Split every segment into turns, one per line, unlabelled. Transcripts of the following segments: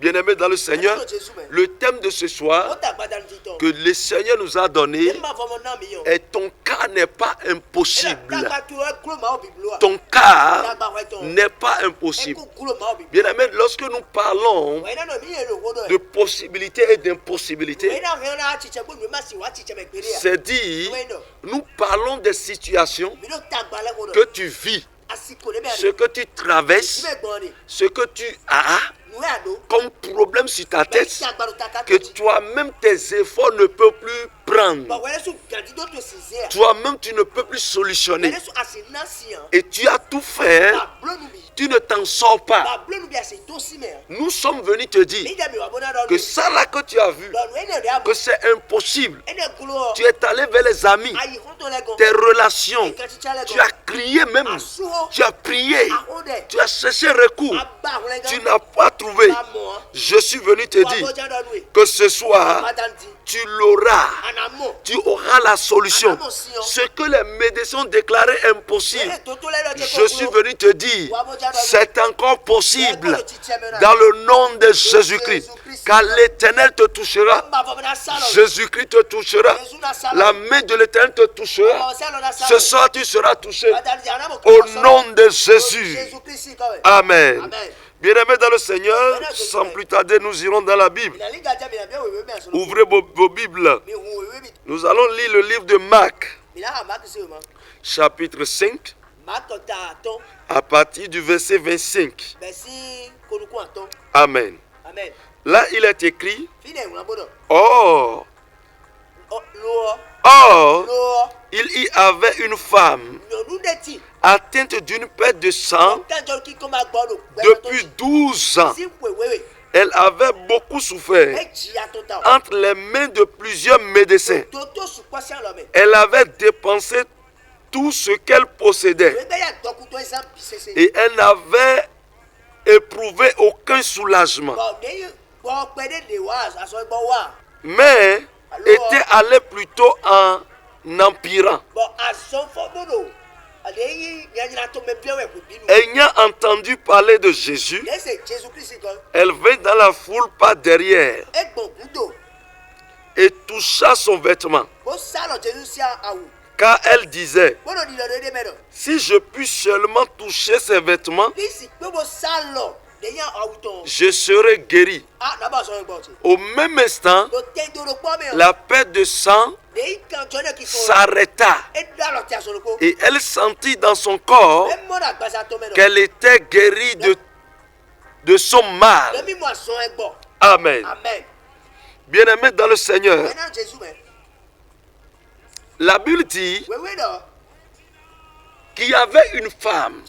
Bien-aimés dans le Seigneur, le thème de ce soir que le Seigneur nous a donné est ton cas n'est pas impossible. Ton cas n'est pas impossible. Bien-aimés, lorsque nous parlons de possibilités et d'impossibilités, c'est dire, nous parlons des situations que tu vis, ce que tu traverses, ce que tu as comme problème sur ta tête, que toi-même tes efforts ne peuvent plus prendre. Toi-même tu ne peux plus solutionner. Et tu as tout fait, tu ne t'en sors pas. Nous sommes venus te dire que ça là que tu as vu, que c'est impossible. Tu es allé vers les amis, tes relations, tu as crié même, tu as prié, tu as cherché recours, tu n'as pas trouvé. Je suis venu te dire que ce soir, tu l'auras, tu auras la solution. Ce que les médecins ont déclaré impossible, je suis venu te dire, c'est encore possible dans le nom de Jésus-Christ. Car l'Éternel te touchera, Jésus-Christ te touchera, la main de l'Éternel te touchera. Ce soir tu seras touché au nom de Jésus. Amen. Bien-aimés dans le Seigneur, sans plus tarder, nous irons dans la Bible. Ouvrez vos Bibles. Nous allons lire le livre de Marc, chapitre 5, à partir du verset 25. Amen. Là, il est écrit, Or, il y avait une femme atteinte d'une perte de sang depuis 12 ans. Elle avait beaucoup souffert entre les mains de plusieurs médecins. Elle avait dépensé tout ce qu'elle possédait et elle n'avait éprouvé aucun soulagement, mais était allée plutôt en empirant. Ayant entendu parler de Jésus, elle vint dans la foule par derrière et toucha son vêtement. Car elle disait, si je puis seulement toucher ses vêtements, je serai guéri. Au même instant, la perte de sang s'arrêta et elle sentit dans son corps qu'elle était guérie de son mal. Amen. Bien-aimés dans le Seigneur, la Bible dit qu'il y avait une femme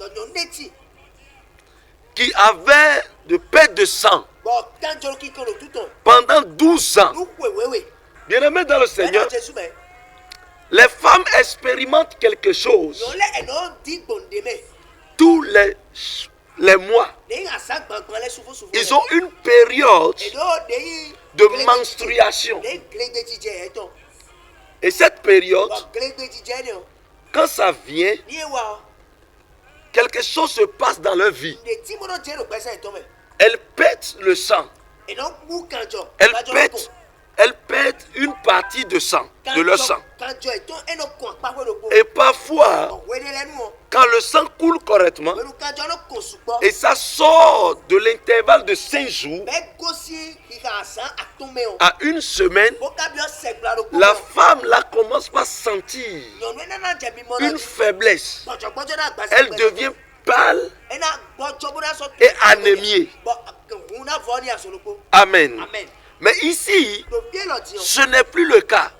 qui avait de perte de sang pendant 12 ans. Bien-aimés dans le Seigneur, les femmes expérimentent quelque chose tous les mois. Ils ont une période de menstruation. Et cette période, quand ça vient, quelque chose se passe dans leur vie. Elle pète le sang. Elle pète une partie de sang, de leur sang. Et parfois, quand le sang coule correctement, et ça sort de l'intervalle de 5 jours à une semaine, la femme là commence par sentir une faiblesse. Elle devient pâle et anémiée. Amen. Mais ici, ce n'est plus le cas.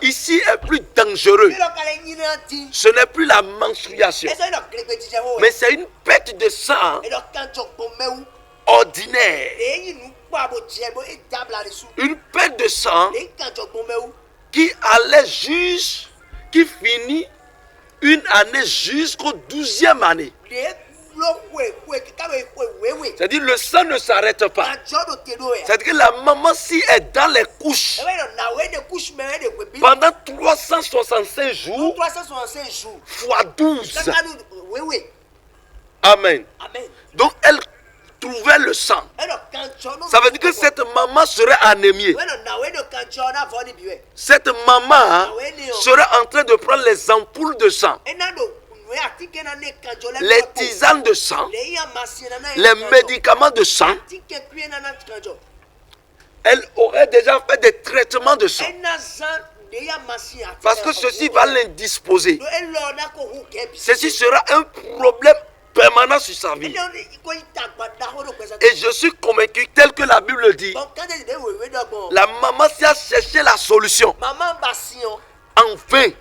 Ici est plus dangereux. Ce n'est plus la menstruation, mais c'est une perte de sang ordinaire. Une perte de sang qui allait qui finit une année jusqu'au 12e année. C'est-à-dire le sang ne s'arrête pas. C'est-à-dire que la maman, si elle est dans les couches pendant 365 jours fois 12. Amen. Donc elle trouvait le sang, ça veut dire que cette maman serait anémiée. Cette maman serait en train de prendre les ampoules de sang, les tisanes de sang, les médicaments de sang. Elle aurait déjà fait des traitements de sang. Parce que ceci va l'indisposer. Ceci sera un problème permanent sur sa vie. Et je suis convaincu, tel que la Bible dit, la maman s'y a cherché la solution. Enfin,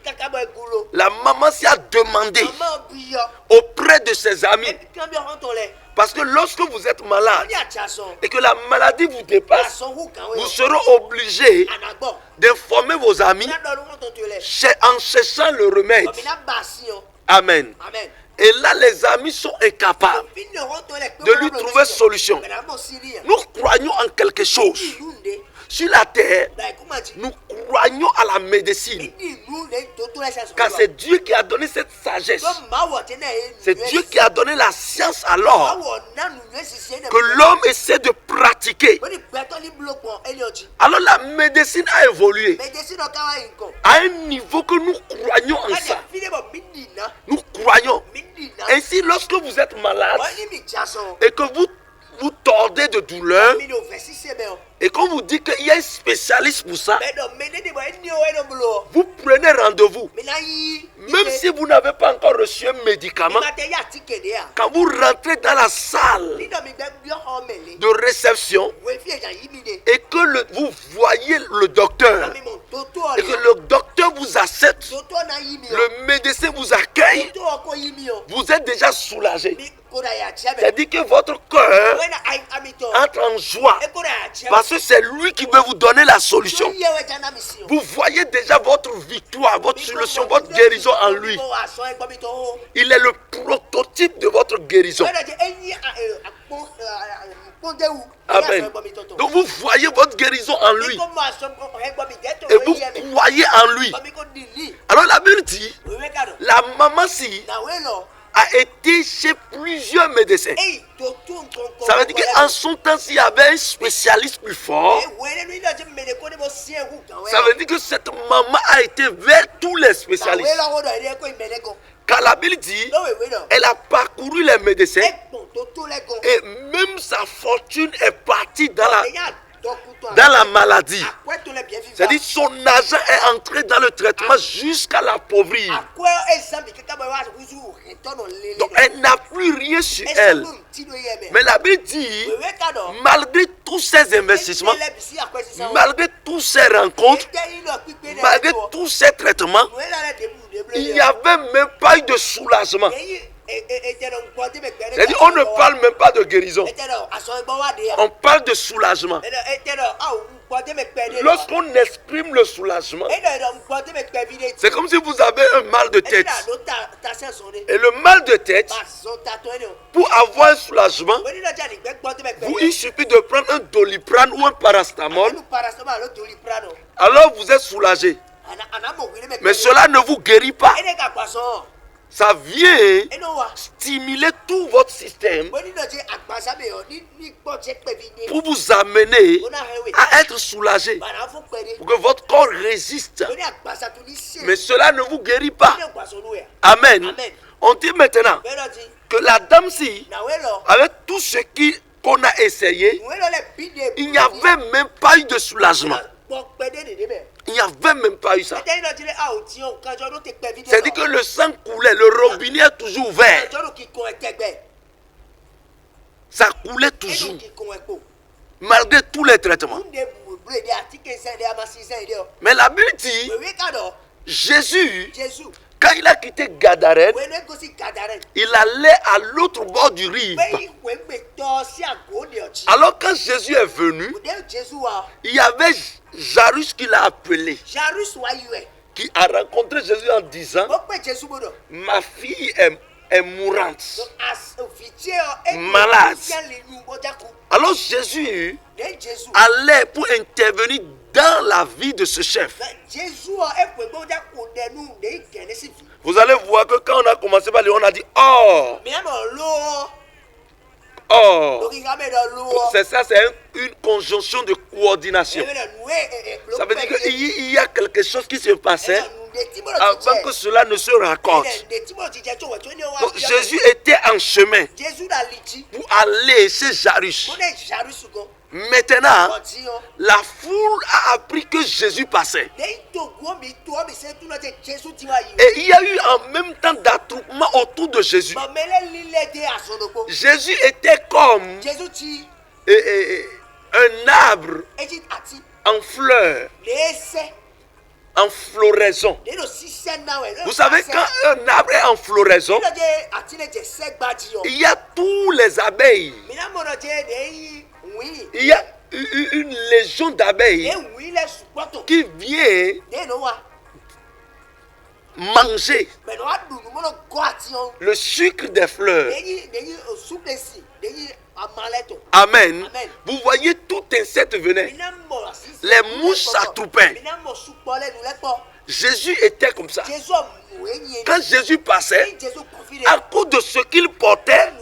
la maman s'y a demandé auprès de ses amis. Parce que lorsque vous êtes malade et que la maladie vous dépasse, vous serez obligé d'informer vos amis en cherchant le remède. Amen. Et là, les amis sont incapables de lui trouver solution. Nous croyons en quelque chose. Sur la terre, nous croyons à la médecine. Car c'est Dieu qui a donné cette sagesse. C'est Dieu qui a donné la science alors que l'homme essaie de pratiquer. Alors la médecine a évolué à un niveau que nous croyons en ça. Nous croyons. Ainsi, lorsque vous êtes malade et que vous tordez de douleur, et qu'on vous dit qu'il y a un spécialiste pour ça, vous prenez rendez-vous. Même si vous n'avez pas encore reçu un médicament, quand vous rentrez dans la salle de réception et que vous voyez le docteur, et que le docteur vous accepte, le médecin vous accueille, vous êtes déjà soulagé. C'est-à-dire que votre cœur entre en joie parce que c'est lui qui veut vous donner la solution. Vous voyez déjà votre victoire, votre solution, votre guérison en lui. Il est le prototype de votre guérison. Amen. Donc vous voyez votre guérison en lui et vous croyez en lui. Alors la Bible dit, la maman si a été chez plusieurs médecins. Ça veut dire qu'en son temps, s'il y avait un spécialiste plus fort, ça veut dire que cette maman a été vers tous les spécialistes. Car la Bible dit, elle a parcouru les médecins et même sa fortune est partie dans la maladie. C'est-à-dire son argent est entré dans le traitement jusqu'à l'appauvrir. Donc elle n'a plus rien sur elle. Mais la Bible dit, malgré tous ces investissements, malgré toutes ces rencontres, malgré tous ces traitements, il n'y avait même pas eu de soulagement. C'est-à-dire on ne parle même pas de guérison. On parle de soulagement. Lorsqu'on exprime le soulagement, c'est comme si vous avez un mal de tête. Et le mal de tête, pour avoir un soulagement, il suffit de prendre un Doliprane ou un paracétamol. Alors vous êtes soulagé. Mais cela ne vous guérit pas. Ça vient stimuler tout votre système pour vous amener à être soulagé, pour que votre corps résiste. Mais cela ne vous guérit pas. Amen. On dit maintenant que la dame-ci, avec tout ce qu'on a essayé, il n'y avait même pas eu de soulagement. Il n'y avait même pas eu ça. C'est-à-dire que le sang coulait, le robinet est toujours ouvert. Ça coulait toujours, malgré tous les traitements. Mais la Bible dit, Jésus, quand il a quitté Gadarène, il allait à l'autre bord du rive. Alors quand Jésus est venu, il y avait Jairus qui l'a appelé, qui a rencontré Jésus en disant, ma fille est mourante, malade. Alors Jésus allait pour intervenir dans la vie de ce chef. Vous allez voir que quand on a commencé par lui, on a dit, oh, Alors, c'est ça, c'est une conjonction de coordination. Ça veut dire qu'il y a quelque chose qui se passait avant que cela ne se raccorde. Donc, Jésus était en chemin pour aller chez Jairus. Maintenant, la foule a appris que Jésus passait. Et il y a eu en même temps d'attroupement autour de Jésus. Jésus était comme un arbre en fleurs, en floraison. Vous savez, quand un arbre est en floraison, il y a tous les abeilles. Il y a une légion d'abeilles qui vient manger le sucre des fleurs. Amen. Vous voyez, tout insecte venait. Les mouches s'attroupaient. Jésus était comme ça. Quand Jésus passait, à cause de ce qu'il portait,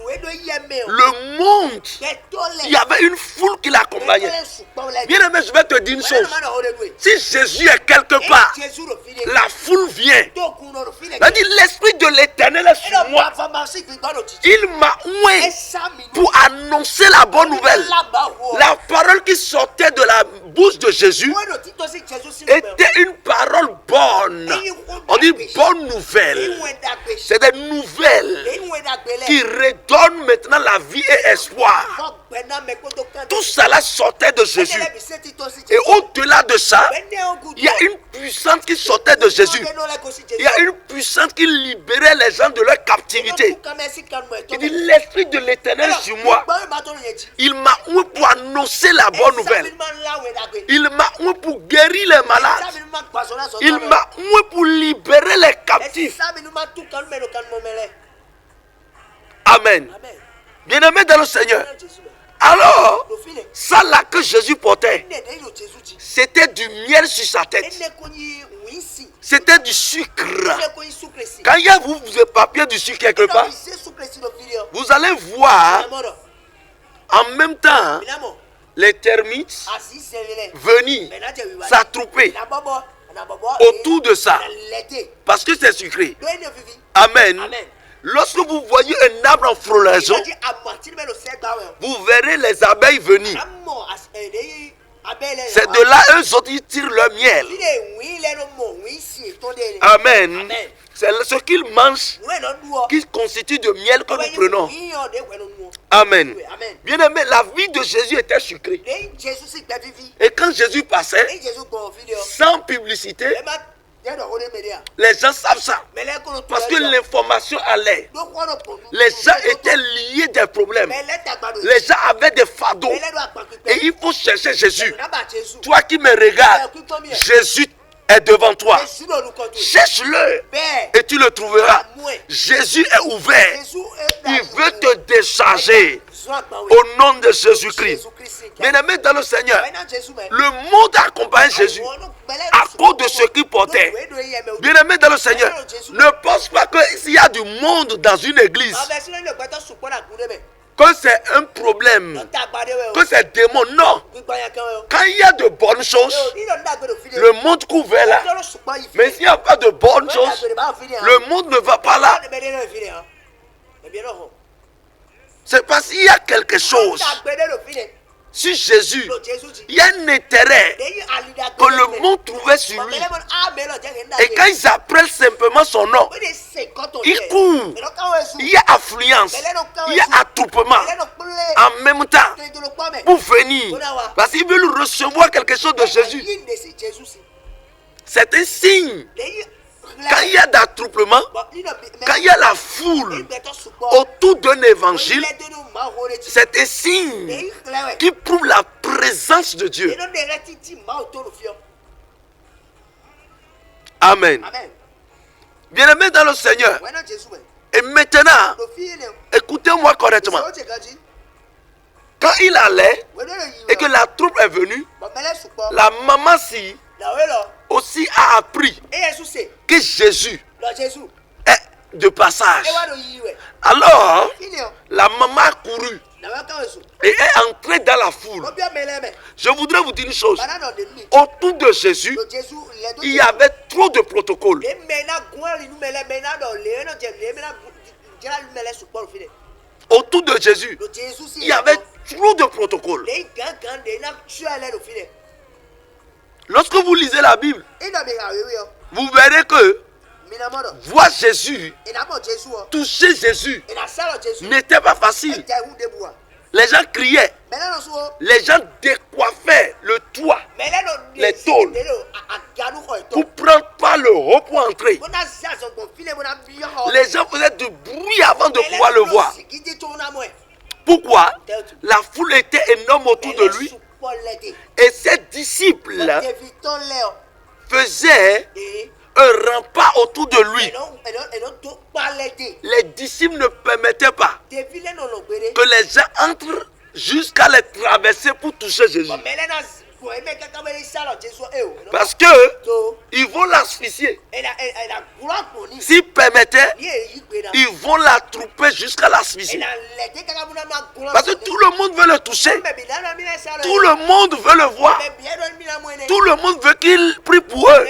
le monde, il y avait une foule qui l'accompagnait. Bien aimé, je vais te dire une chose. Si Jésus est quelque part, la foule vient. C'est-à-dire, l'Esprit de l'Éternel est sur moi. Il m'a oint pour annoncer la bonne nouvelle. La parole qui sortait de la bouche de Jésus était une parole bonne. On dit bonne nouvelle. C'est des nouvelles qui redonnent maintenant la vie et espoir. Tout cela sortait de Jésus. Et au-delà de ça, il y a une puissance qui sortait de Jésus. Il y a une puissance qui libérait les gens de leur captivité. Il dit, l'Esprit de l'Éternel est sur moi. Il m'a oint pour annoncer la bonne nouvelle. Il m'a oint pour guérir les malades. Il m'a oint pour libérer les captifs. Amen. Bien-aimé dans le Seigneur. Alors, ça là que Jésus portait, c'était du miel sur sa tête. C'était du sucre. Quand il y a vous papier du sucre quelque part, vous allez voir en même temps les termites venir s'attrouper autour de ça parce que c'est sucré. Amen. Lorsque vous voyez un arbre en floraison, vous verrez les abeilles venir. C'est de là eux autres ils tirent leur miel. Amen. C'est ce qu'ils mangent qui constitue de miel que nous prenons. Amen. Bien aimé, la vie de Jésus était sucrée. Et quand Jésus passait, sans publicité, les gens savent ça. Parce que l'information allait. Les gens étaient liés des problèmes. Les gens avaient des fardeaux. Et il faut chercher Jésus. Toi qui me regardes, Jésus est devant toi. Cherche-le et tu le trouveras. Jésus est ouvert. Il veut te décharger au nom de Jésus-Christ. Bien-aimé dans le Seigneur, le monde accompagne Jésus à cause de ce qu'il portait. Bien-aimé dans le Seigneur, ne pense pas qu'il y a du monde dans une église, que c'est un problème, que c'est démon. Non. Quand il y a de bonnes choses, le monde couvre là. Mais s'il n'y a pas de bonnes choses, le monde ne va pas là. C'est parce qu'il y a quelque chose. Sur Jésus, il y a un intérêt que le monde trouvait sur lui. Et quand ils apprennent simplement son nom, ils courent. Il y a affluence, il y a attroupement en même temps pour venir. Parce qu'ils veulent recevoir quelque chose de Jésus. C'est un signe. Quand il y a d'attroupement, quand il y a la foule autour d'un évangile, c'est un signe qui prouve la présence de Dieu. Amen. Bien-aimé dans le Seigneur. Et maintenant, écoutez-moi correctement. Quand il allait et que la troupe est venue, la maman aussi a appris que Jésus est de passage. Alors, la maman a couru et est entré dans la foule. Je voudrais vous dire une chose. Autour de Jésus, il y avait trop de protocoles. Autour de Jésus, il y avait trop de protocoles. Lorsque vous lisez la Bible, vous verrez que voir Jésus, toucher Jésus, n'était pas facile. Les gens criaient, les gens décoiffaient le toit, les tôles, pour prendre pas le haut pour entrer. Les gens faisaient du bruit avant de pouvoir le voir. Pourquoi? La foule était énorme autour de lui et ses disciples faisaient un rempart autour de lui. Les disciples ne permettaient pas que les gens entrent jusqu'à les traverser pour toucher Jésus. Parce que ils vont l'asphyxier. S'ils permettaient, ils vont la trouper jusqu'à l'asphyxier. Parce que tout le monde veut le toucher. Tout le monde veut le voir. Tout le monde veut qu'il prie pour eux.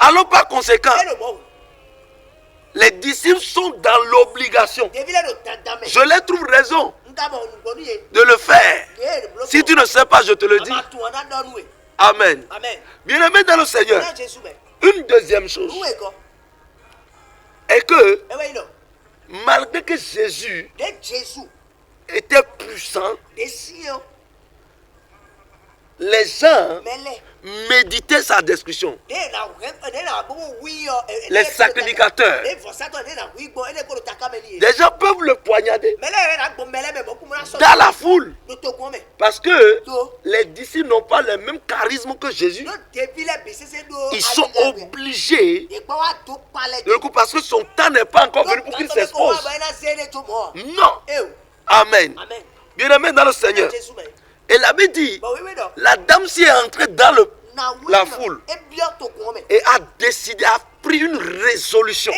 Alors par conséquent, les disciples sont dans l'obligation. Je les trouve raison de le faire. Si tu ne sais pas, je te le dis. Amen. Bien-aimé dans le Seigneur, une deuxième chose est que malgré que Jésus était puissant, les gens méditaient sa discussion. Les sacrificateurs, des gens peuvent le poignarder dans la foule parce que les disciples n'ont pas le même charisme que Jésus. Ils sont obligés de le coup parce que son temps n'est pas encore venu pour qu'il s'expose. Non. Amen. Bien-aimé dans le Seigneur. Et la Bible dit, la dame s'y est entrée dans la foule et a décidé, a pris une résolution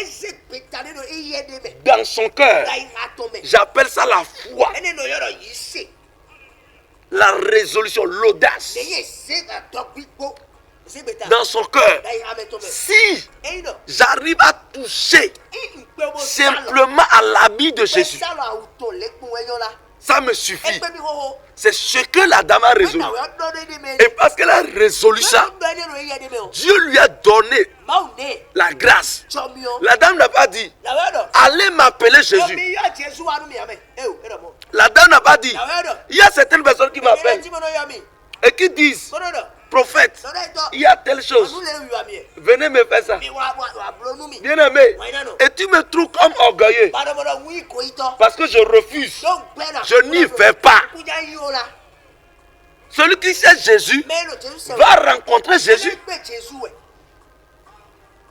dans son cœur. J'appelle ça la foi. La résolution, l'audace dans son cœur. Si j'arrive à toucher simplement à l'habit de Jésus, ça me suffit. C'est ce que la dame a résolu. Et parce qu'elle a résolu ça, Dieu lui a donné la grâce. La dame n'a pas dit, allez m'appeler Jésus. La dame n'a pas dit, il y a certaines personnes qui m'appellent et qui disent, prophète, il y a telle chose, venez me faire ça. Bien aimé, et tu me trouves comme orgueilleux parce que je refuse, je n'y vais pas. Celui qui sait Jésus va rencontrer Jésus.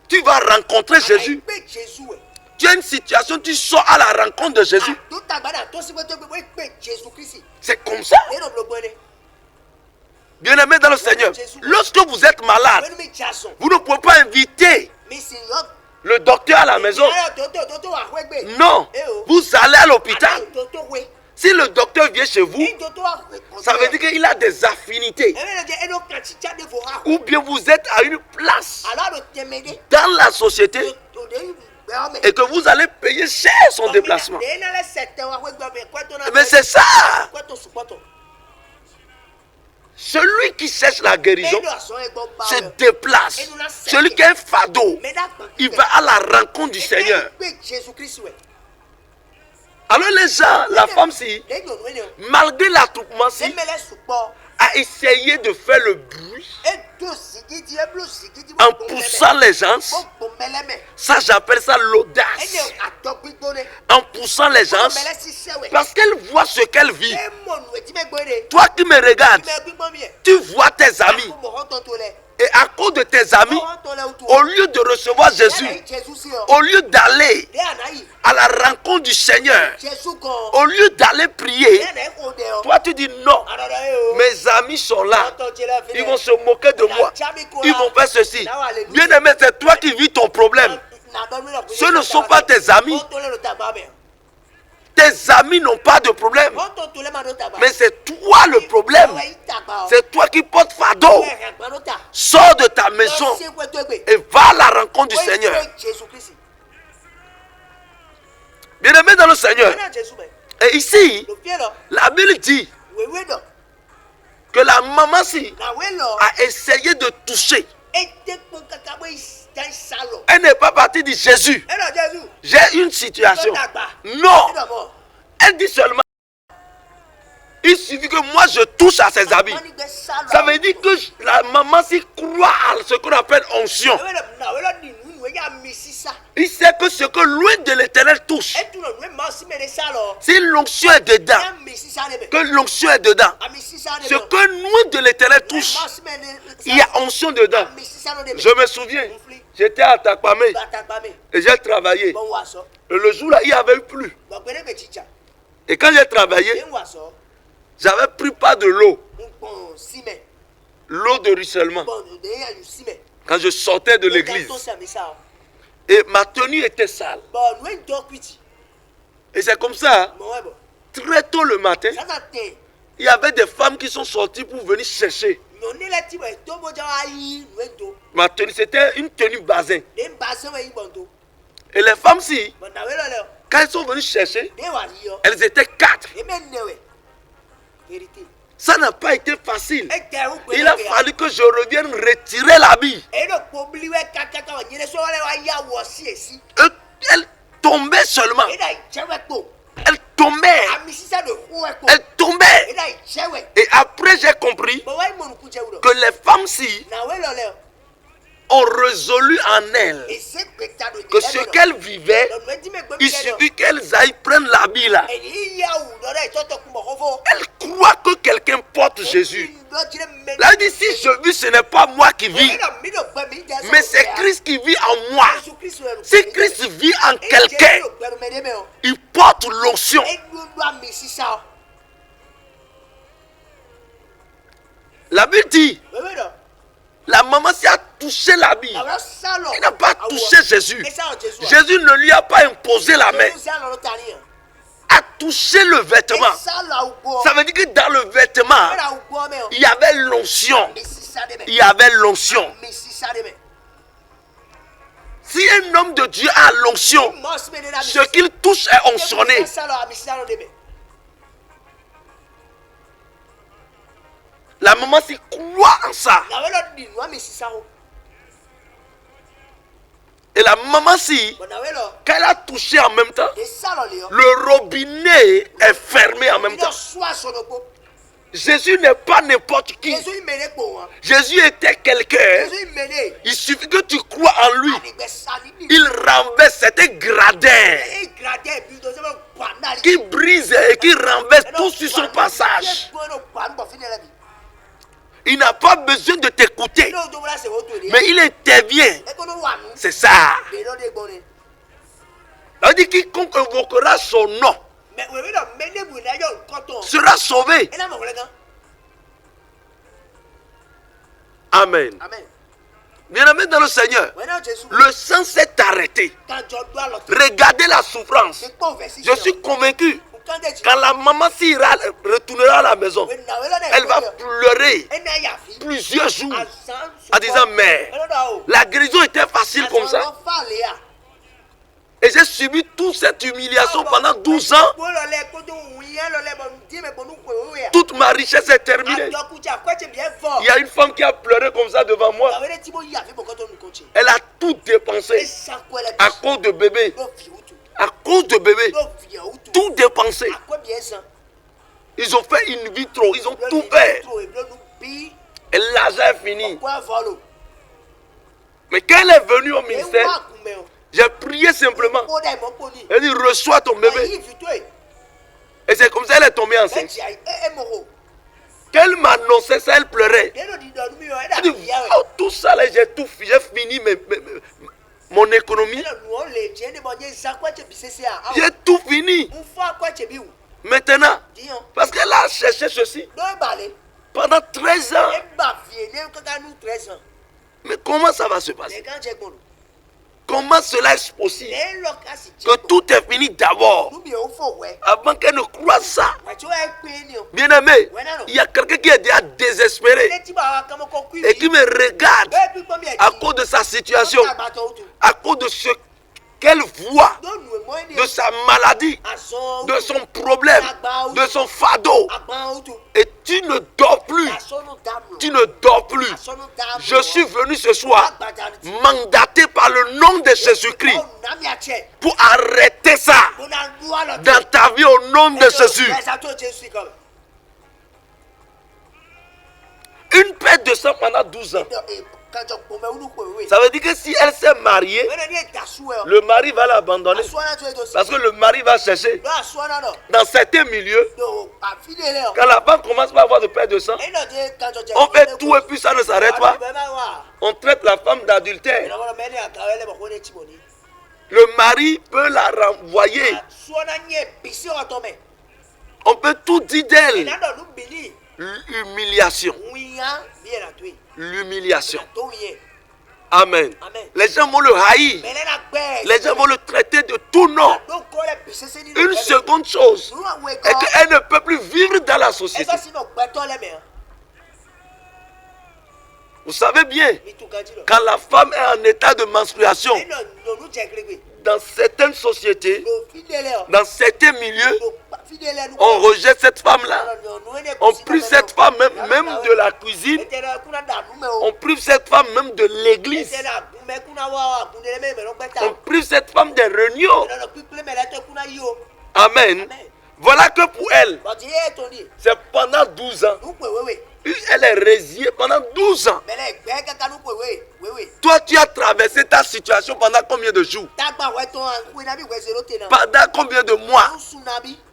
Tu vas rencontrer Jésus. Tu as une situation, tu sors à la rencontre de Jésus. C'est comme ça. Bien-aimé dans le Seigneur, lorsque vous êtes malade, vous ne pouvez pas inviter le docteur à la maison. Non, vous allez à l'hôpital. Si le docteur vient chez vous, ça veut dire qu'il a des affinités. Ou bien vous êtes à une place dans la société et que vous allez payer cher son déplacement. Mais c'est ça. Celui qui cherche la guérison se déplace. Celui qui est un fardeau, il va à la rencontre du Seigneur. Alors les gens, la femme-ci, malgré l'attroupement-ci, a essayé de faire le bruit en poussant les gens. Ça, j'appelle ça l'audace. En poussant les gens, parce qu'elle voit ce qu'elle vit. Toi qui me regardes, tu vois tes amis. Et à cause de tes amis, au lieu de recevoir Jésus, au lieu d'aller à la rencontre du Seigneur, au lieu d'aller prier, toi tu dis non, mes amis sont là, ils vont se moquer de moi, ils vont faire ceci. Bien aimé, c'est toi qui vis ton problème. Ce ne sont pas tes amis. Tes amis n'ont pas de problème. Mais c'est toi le problème. C'est toi qui portes fardeau. Sors de ta maison et va à la rencontre du Seigneur. Bien-aimé dans le Seigneur. Et ici, la Bible dit que la maman a essayé de toucher. Elle n'est pas partie de Jésus. J'ai une situation. Non. Elle dit seulement, il suffit que moi je touche à ses habits. Ça veut dire que la maman croit à ce qu'on appelle onction. Il sait que ce que loin de l'Éternel touche, si l'onction est dedans, que l'onction est dedans, ce que loin de l'Éternel touche, il y a onction dedans. Je me souviens, j'étais à Takpamé et j'ai travaillé. Et le jour là, il n'y avait plus. Et quand j'ai travaillé, j'avais pris pas de l'eau. L'eau de ruissellement. Quand je sortais de l'église. Et ma tenue était sale. Et c'est comme ça, très tôt le matin, il y avait des femmes qui sont sorties pour venir chercher. Ma tenue, c'était une tenue basin. Et les femmes, si, quand elles sont venues chercher, elles étaient 4. Ça n'a pas été facile. Il a fallu que je revienne retirer l'habit. Elle tombait seulement. Elle tombait. Elle tombait. Et après j'ai compris que les femmes-ci ont résolu en elles que ce qu'elles vivaient, il suffit qu'elles aillent prendre l'habit là. Elles croient que quelqu'un porte Jésus. Là, il dit, si je vis, ce n'est pas moi qui vis, mais c'est Christ qui vit en moi. Si Christ vit en quelqu'un, il porte l'onction. La Bible dit, la maman s'y a touché l'habit. Elle n'a pas touché Jésus. Jésus ne lui a pas imposé la main. A touché le vêtement. Ça veut dire que dans le vêtement, il y avait l'onction. Il y avait l'onction. Si un homme de Dieu a l'onction, ce qu'il touche est oncionné. La maman s'y croit en ça. Et la maman si, quand elle a touché en même temps, le robinet est fermé en même temps. Jésus n'est pas n'importe qui. Jésus était quelqu'un. Il suffit que tu crois en lui. Il renverse, c'était gradin qui brise et qui renverse tout sur son passage. Il n'a pas besoin de t'écouter, mais il intervient. C'est ça. On dit quiconque invoquera son nom sera sauvé. Amen. Bien-aimé dans le Seigneur, le sang s'est arrêté. Regardez la souffrance. Je suis convaincu. Quand la maman retournera à la maison, elle va pleurer plusieurs jours en disant, mais la guérison était facile comme ça. Et j'ai subi toute cette humiliation pendant 12 ans. Toute ma richesse est terminée. Il y a une femme qui a pleuré comme ça devant moi. Elle a tout dépensé à cause de bébé. À cause de bébé, tout dépensé. Ils ont fait in vitro, ils ont tout fait. Et l'argent est fini. Mais quand elle est venue au ministère, j'ai prié simplement. Elle dit, reçois ton bébé. Et c'est comme ça qu'elle est tombée enceinte. Quand elle m'annonçait ça, elle pleurait. Elle dit, oh, tout ça là, j'ai fini mon économie. J'ai tout fini. Maintenant, parce qu'elle a cherché ceci pendant 13 ans. Mais comment ça va se passer? Comment cela est possible que tout est fini d'abord avant qu'elle ne croie ça? Bien aimé, il y a quelqu'un qui est déjà désespéré et qui me regarde à cause de sa situation, à cause de ce qu'elle voit, de sa maladie, de son problème, de son fardeau. Et tu ne dors plus. Tu ne dors plus. Je suis venu ce soir mandaté par le nom de Jésus-Christ pour arrêter ça dans ta vie au nom de Jésus. Une perte de sang pendant 12 ans. Ça veut dire que si elle s'est mariée, le mari va l'abandonner. Parce que le mari va chercher. Dans certains milieux, quand la femme commence à avoir de perte de sang, on fait tout et puis ça ne s'arrête pas. On traite la femme d'adultère. Le mari peut la renvoyer. On peut tout dire d'elle. L'humiliation. L'humiliation. Amen. Les gens vont le haïr. Les gens vont le traiter de tout nom. Une seconde chose est qu'elle ne peut plus vivre dans la société. Vous savez bien, quand la femme est en état de menstruation, dans certaines sociétés, dans certains milieux, on rejette cette femme-là. On prive cette femme même de la cuisine. On prive cette femme même de l'église. On prive cette femme des réunions. Amen. Voilà que pour elle, c'est pendant 12 ans. Elle est résiliée pendant 12 ans. Toi, tu as traversé ta situation pendant combien de jours? Pendant combien de mois?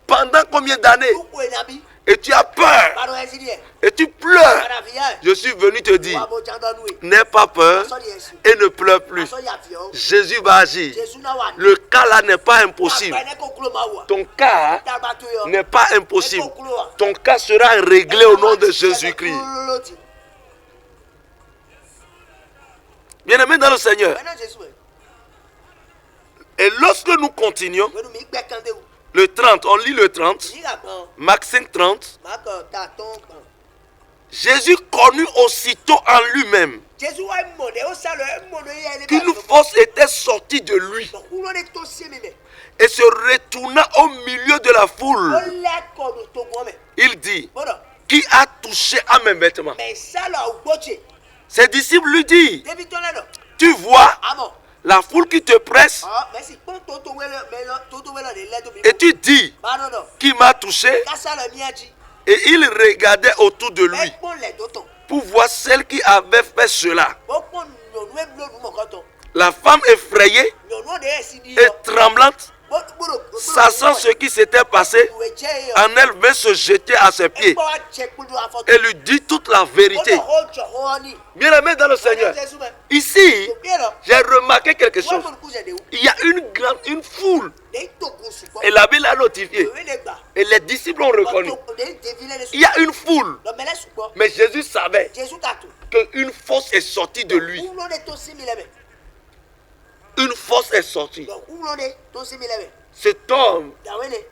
Pendant combien d'années? Et tu as peur. Et tu pleures. Je suis venu te dire, n'aie pas peur et ne pleure plus. Jésus va agir. Le cas là n'est pas impossible. Ton cas n'est pas impossible. Ton cas sera réglé au nom de Jésus-Christ. Bien-aimé dans le Seigneur. Et lorsque nous continuons, le 30, on lit le 30, Marc 5, 30. Jésus connut aussitôt en lui-même qu'une force était sortie de lui et se retourna au milieu de la foule. Il dit, qui a touché à mes vêtements? Ses disciples lui disent, tu vois la foule qui te presse et tu dis, qui m'a touché? Et il regardait autour de lui pour voir celle qui avait fait cela. La femme effrayée et tremblante, sachant ce qui s'était passé, en elle vint se jeter à ses pieds et lui dit toute la vérité. Bien-aimé dans le Seigneur, ici, j'ai remarqué quelque chose. Il y a une foule. Et la Bible a notifié. Et les disciples ont reconnu. Il y a une foule. Mais Jésus savait qu'une force est sortie de lui. Une force est sortie. Cet homme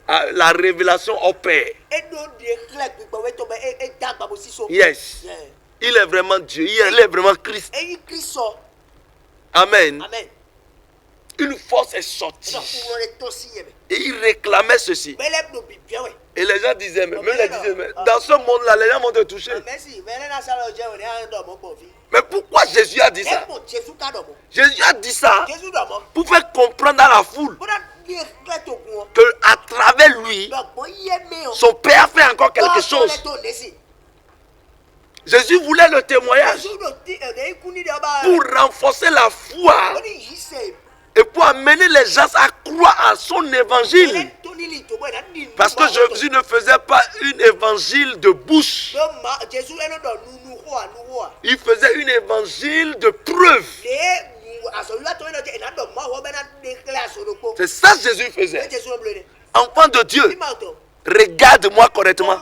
a la révélation opère. Yes. Il est vraiment Dieu. Il est vraiment Christ. Amen. Une force est sortie. Et il réclamait ceci. Et les gens disaient, même les disaient, dans ce monde-là, les gens vont te toucher. Mais pourquoi Jésus a dit ça? Jésus a dit ça pour faire comprendre à la foule qu'à travers lui, son Père fait encore quelque chose. Jésus voulait le témoignage pour renforcer la foi et pour amener les gens à croire à son évangile. Parce que Jésus ne faisait pas un évangile de bouche. Il faisait un évangile de preuve. C'est ça que Jésus faisait. Enfant de Dieu, regarde-moi correctement.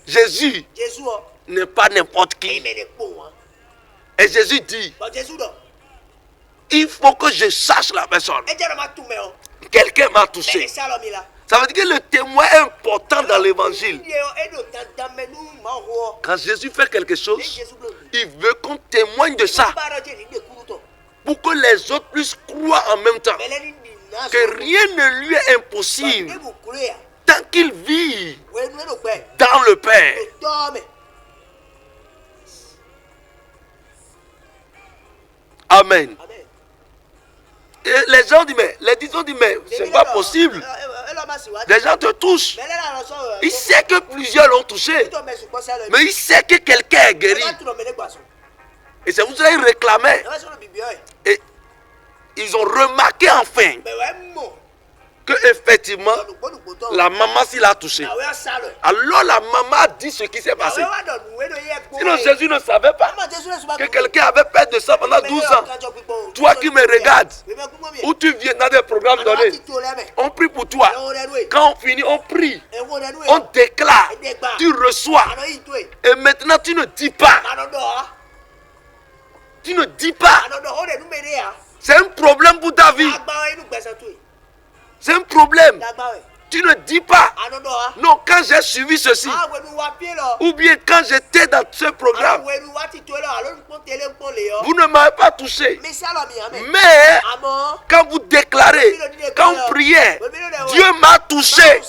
Jésus n'est pas n'importe qui. Et Jésus dit, il faut que je sache la personne. Quelqu'un m'a touché. Ça veut dire que le témoin est important dans l'évangile. Quand Jésus fait quelque chose, il veut qu'on témoigne de ça. Pour que les autres puissent croire en même temps. Que rien ne lui est impossible. Tant qu'il vit dans le Père. Amen. Et les gens disent, mais c'est pas possible. Les gens te touchent. Il sait que plusieurs l'ont touché. Mais il sait que quelqu'un est guéri. Et c'est pour ça qu'ils réclamaient. Et ils ont remarqué enfin que effectivement la maman s'il a touché. Alors la maman a dit ce qui s'est passé. Sinon Jésus ne savait pas que quelqu'un avait perdu de ça pendant 12 ans. Toi qui me regardes, où tu viens dans des programmes donnés, on prie pour toi. Quand on finit, on prie. On déclare. Tu reçois. Et maintenant tu ne dis pas. Tu ne dis pas. C'est un problème pour ta vie. C'est un problème. Tu ne dis pas. Non, quand j'ai suivi ceci, ou bien quand j'étais dans ce programme, vous ne m'avez pas touché. Mais quand vous déclarez, quand vous priez, Dieu m'a touché.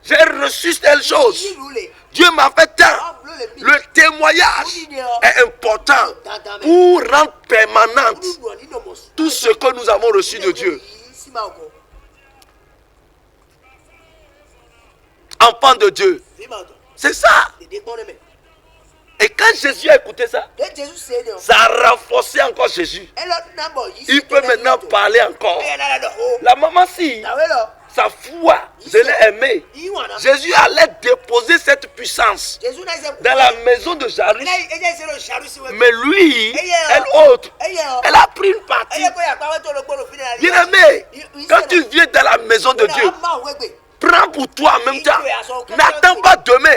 J'ai reçu telle chose. Dieu m'a fait tant. Le témoignage est important pour rendre permanente tout ce que nous avons reçu de Dieu. Enfant de Dieu. C'est ça. Et quand Jésus a écouté ça, ça a renforcé encore Jésus. Il peut maintenant parler encore. La maman, si sa foi, je l'ai aimé. Jésus allait déposer cette puissance dans la maison de Jairus. Mais lui, elle autre, elle a pris une partie. Bien aimé, quand tu viens dans la maison de Dieu, prends pour toi en même temps. N'attends pas demain.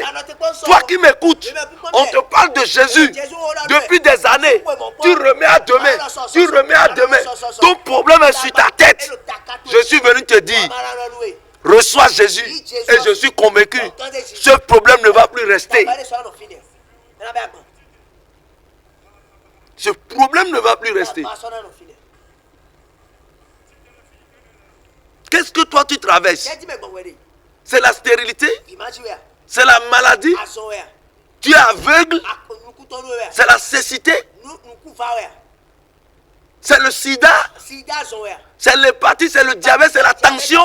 Toi qui m'écoutes, on te parle de Jésus depuis des années. Tu remets à demain. Tu remets à demain. Ton problème est sur ta tête. Je suis venu te dire, reçois Jésus. Et je suis convaincu, ce problème ne va plus rester. Ce problème ne va plus rester. Qu'est-ce que toi tu traverses? C'est la stérilité? C'est la maladie? Tu es aveugle? C'est la cécité? C'est le sida? C'est l'hépatite? C'est le diabète? C'est la tension?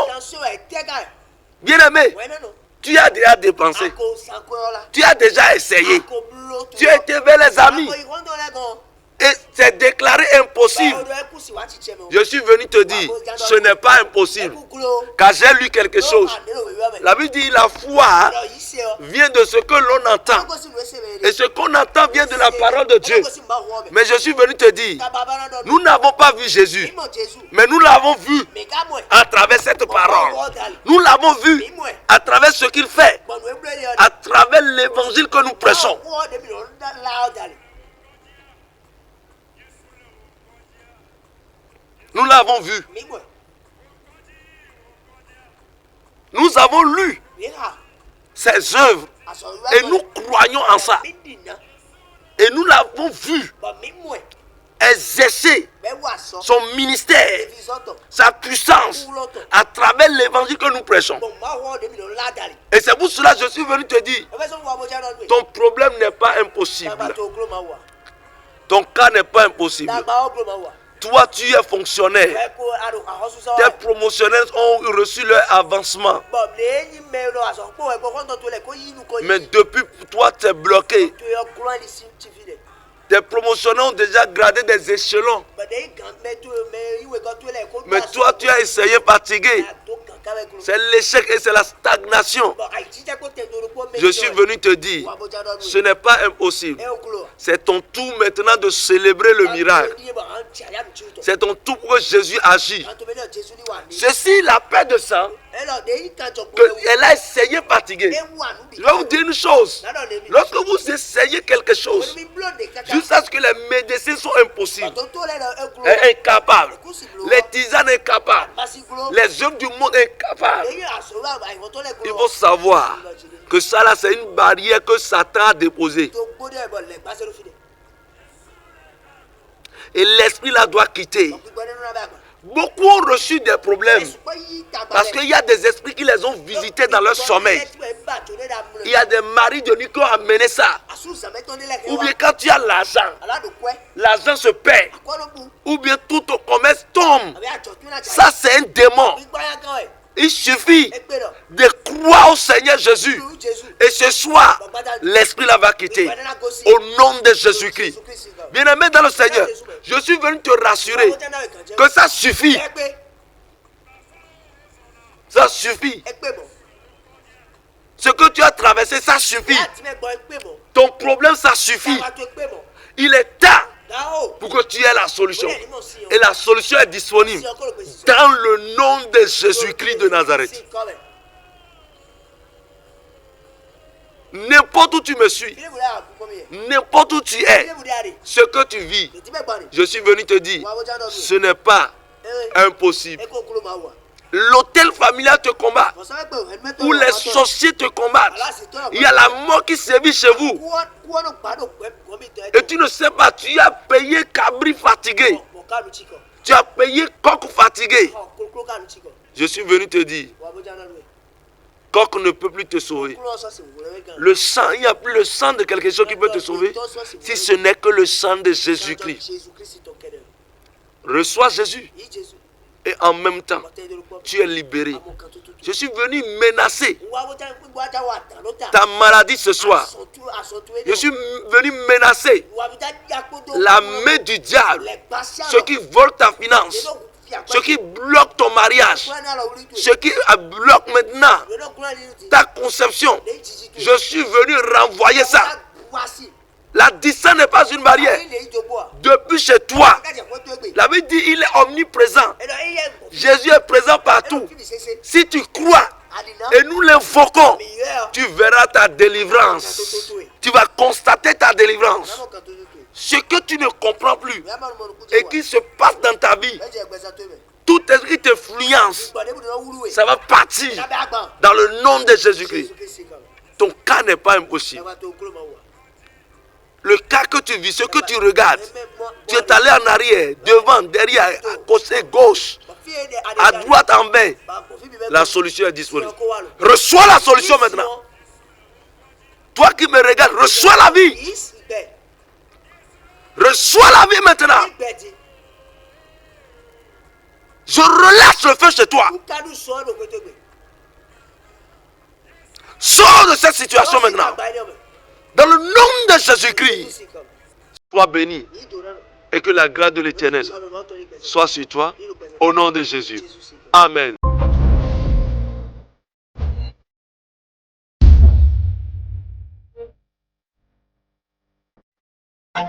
Bien aimé, tu as déjà dépensé. Tu as déjà essayé. Tu as été vers les amis. Et c'est déclaré impossible. Je suis venu te dire, ce n'est pas impossible. Car j'ai lu quelque chose. La Bible dit, la foi vient de ce que l'on entend. Et ce qu'on entend vient de la parole de Dieu. Mais je suis venu te dire, nous n'avons pas vu Jésus. Mais nous l'avons vu à travers cette parole. Nous l'avons vu à travers ce qu'il fait. À travers l'évangile que nous prêchons. Nous l'avons vu. Nous avons lu ses œuvres et nous croyons en ça. Et nous l'avons vu exercer son ministère, sa puissance à travers l'évangile que nous prêchons. Et c'est pour cela que je suis venu te dire, ton problème n'est pas impossible. Ton cas n'est pas impossible. Toi, tu es fonctionnaire. Tes promotionnaires ont reçu leur avancement. Mais depuis, toi, tu es bloqué. Tes promotionnaires ont déjà gradé des échelons. Mais toi, tu as essayé fatigué. C'est l'échec et c'est la stagnation. Je suis venu te dire, ce n'est pas impossible. C'est ton tour maintenant de célébrer le miracle. C'est ton tour pour que Jésus agisse. Ceci, la paix de sang, qu'elle a essayé fatiguée. Je vais vous dire une chose. Lorsque vous essayez quelque chose, jusqu'à ce que les médecins sont impossibles, incapables, les tisanes incapables, les œuvres du monde incapables, il faut savoir que ça là, c'est une barrière que Satan a déposée. Et l'esprit là doit quitter. Beaucoup ont reçu des problèmes parce qu'il y a des esprits qui les ont visités dans leur sommeil. Il y a des maris de nuit qui ont amené ça. Ou bien quand tu as l'argent, l'argent se perd. Ou bien tout ton commerce tombe. Ça c'est un démon. Il suffit de croire au Seigneur Jésus. Et ce soir, l'esprit là va quitter. Au nom de Jésus-Christ. Bien-aimé dans le Seigneur, je suis venu te rassurer que ça suffit. Ça suffit. Ce que tu as traversé, ça suffit. Ton problème, ça suffit. Il est temps pour que tu aies la solution. Et la solution est disponible dans le nom de Jésus-Christ de Nazareth. N'importe où tu me suis, n'importe où tu es, ce que tu vis, je suis venu te dire, ce n'est pas impossible. L'hôtel familial te combat, ou les sorciers te combattent. Il y a la mort qui sévit chez vous. Et tu ne sais pas, tu as payé cabri fatigué. Tu as payé coq fatigué. Je suis venu te dire, coq ne peut plus te sauver. Le sang, il n'y a plus le sang de quelque chose qui peut te sauver, si ce n'est que le sang de Jésus-Christ. Reçois Jésus. Et en même temps, tu es libéré. Je suis venu menacer ta maladie ce soir. Je suis venu menacer la main du diable, ceux qui volent ta finance, ceux qui bloquent ton mariage, ceux qui bloquent maintenant ta conception. Je suis venu renvoyer ça. La distance n'est pas une barrière. Depuis chez toi, la Bible dit il est omniprésent. Jésus est présent partout. Si tu crois et nous l'invoquons, tu verras ta délivrance. Tu vas constater ta délivrance. Ce que tu ne comprends plus et qui se passe dans ta vie, tout esprit t'influence, ça va partir dans le nom de Jésus-Christ. Ton cas n'est pas impossible. Le cas que tu vis, ce que tu regardes, tu es allé en arrière, devant, derrière, à côté gauche, à droite, en bas. La solution est disponible. Reçois la solution maintenant. Toi qui me regardes, reçois la vie. Reçois la vie maintenant. Je relâche le feu chez toi. Sors de cette situation maintenant. Dans le nom de Jésus-Christ, sois béni et que la grâce de l'Éternel soit sur toi au nom de Jésus. Amen.